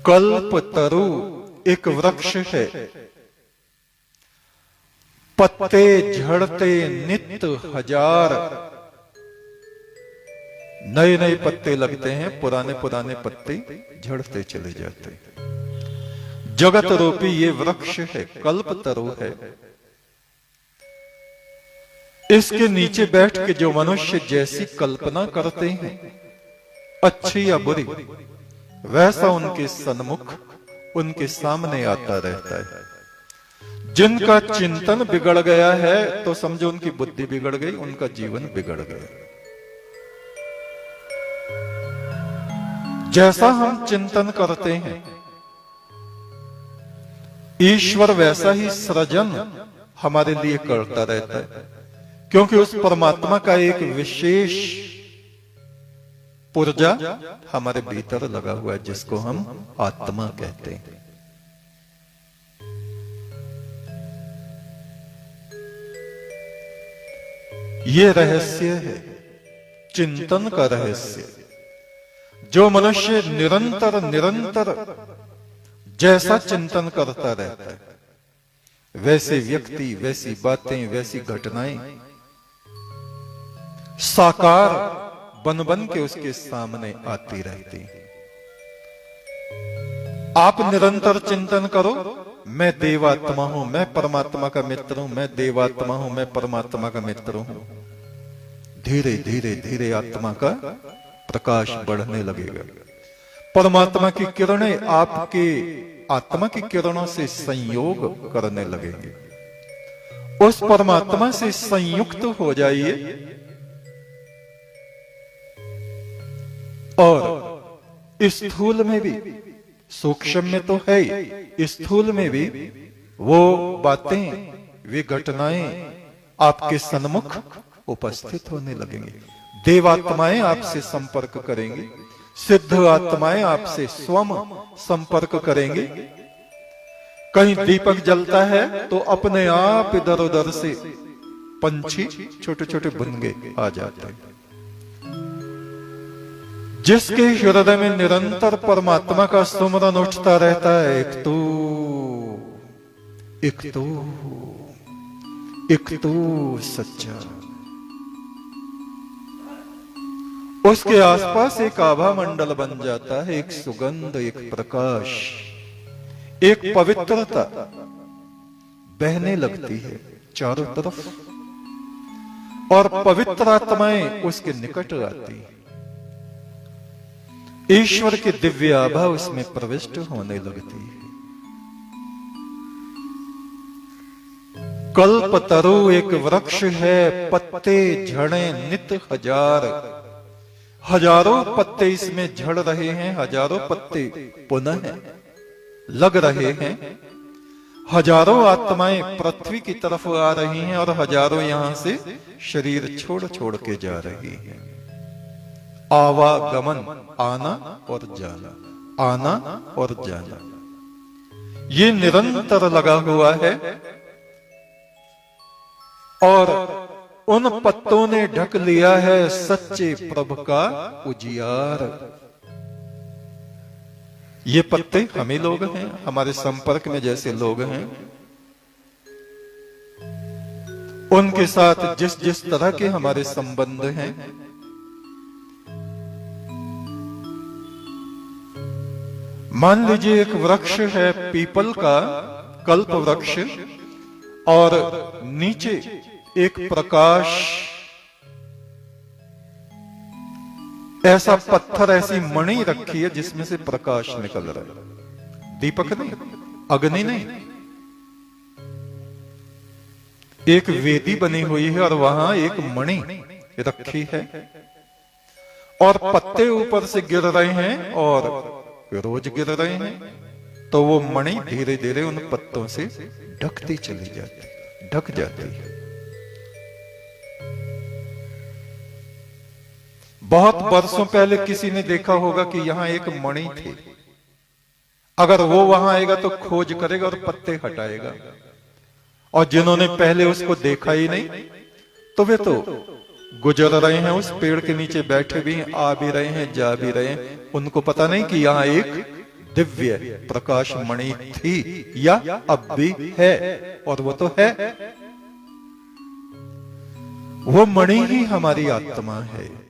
कल्पतरु एक वृक्ष है, पत्ते झड़ते नित्य हजार। नए नए पत्ते लगते हैं, पुराने पुराने पत्ते झड़ते चले जाते हैं। जगत रूपी ये वृक्ष है, कल्पतरु है। इसके नीचे बैठ के जो मनुष्य जैसी कल्पना करते हैं, अच्छी या बुरी, वैसा उनके सन्मुख, उनके सामने आता रहता है। जिनका चिंतन बिगड़ गया है तो समझो उनकी बुद्धि बिगड़ गई, उनका जीवन बिगड़ गया। जैसा हम चिंतन करते हैं, ईश्वर वैसा ही सृजन हमारे लिए करता रहता है, क्योंकि उस परमात्मा का एक विशेष पुर्जा हमारे भीतर लगा हुआ है, जिसको हम आत्मा कहते हैं। ये रहस्य है, चिंतन का रहस्य। जो मनुष्य निरंतर निरंतर जैसा चिंतन करता रहता है, वैसे व्यक्ति, वैसी बातें, वैसी घटनाएं साकार बन बन के उसके सामने आती रहती हैं। आप निरंतर चिंतन करो, मैं देवात्मा हूं, मैं परमात्मा का मित्र हूं, मैं देवात्मा हूं, मैं परमात्मा का मित्र हूं। धीरे धीरे धीरे आत्मा का प्रकाश बढ़ने लगेगा। परमात्मा की किरणें आपके आत्मा की किरणों से संयोग करने लगेंगे। उस परमात्मा से संयुक्त हो जाइए और स्थूल में भी, सूक्ष्म में तो है ही, स्थूल में भी वो बातें, वे घटनाएं आपके सन्मुख उपस्थित होने लगेंगे। देवात्माएं आपसे संपर्क करेंगी, सिद्ध आत्माएं आपसे स्वयं संपर्क करेंगे। कहीं दीपक जलता है तो अपने आप इधर उधर से पंछी, छोटे छोटे बुनगे आ जाते हैं। जिसके हृदय में निरंतर परमात्मा का सुमरन उठता रहता है, एक तू एक तू एक तू सच्चा, उसके आसपास एक आभा मंडल बन जाता है, एक सुगंध, एक प्रकाश, एक पवित्रता बहने लगती है चारों तरफ, और पवित्र आत्माएं उसके निकट आती हैं। ईश्वर की दिव्य आभा उसमें प्रविष्ट होने लगती है। कल्पतरु एक वृक्ष है, पत्ते झड़े नित हजार। हजारों पत्ते इसमें झड़ रहे हैं, हजारों पत्ते पुनः लग रहे हैं। हजारों आत्माएं पृथ्वी की तरफ आ रही हैं और हजारों यहां से शरीर छोड़ छोड़ के जा रही हैं। आवागमन, आना और जाना, आना और जाना, ये निरंतर लगा हुआ है। और उन पत्तों ने ढक लिया है सच्चे प्रभु का उजियार। ये पत्ते हमें लोग हैं, हमारे संपर्क में जैसे लोग हैं, उनके साथ जिस जिस तरह के हमारे संबंध हैं, मान लीजिए एक वृक्ष है पीपल का, कल्प वृक्ष, और नीचे एक प्रकाश, ऐसा पत्थर, ऐसी मणि रखी है जिसमें से प्रकाश निकल रहा है। दीपक नहीं, अग्नि नहीं, एक वेदी बनी हुई है और वहां एक मणि रखी है, और पत्ते ऊपर से गिर रहे हैं और रोज गिर रहे हैं, तो वो मणि धीरे धीरे उन पत्तों से ढकती चली जाती, ढक जाती है। बहुत वर्षों पहले किसी ने देखा होगा कि यहां एक मणि थी। अगर वो वहां आएगा तो खोज करेगा और पत्ते हटाएगा, और जिन्होंने पहले उसको देखा ही नहीं, तो वे तो गुजर रहे हैं, उस पेड़ के नीचे बैठे भी हैं, आ भी रहे हैं, जा भी रहे हैं, उनको पता नहीं कि यहां एक दिव्य प्रकाश मणि थी या अब भी है, और वो तो है। वो मणि ही हमारी आत्मा है।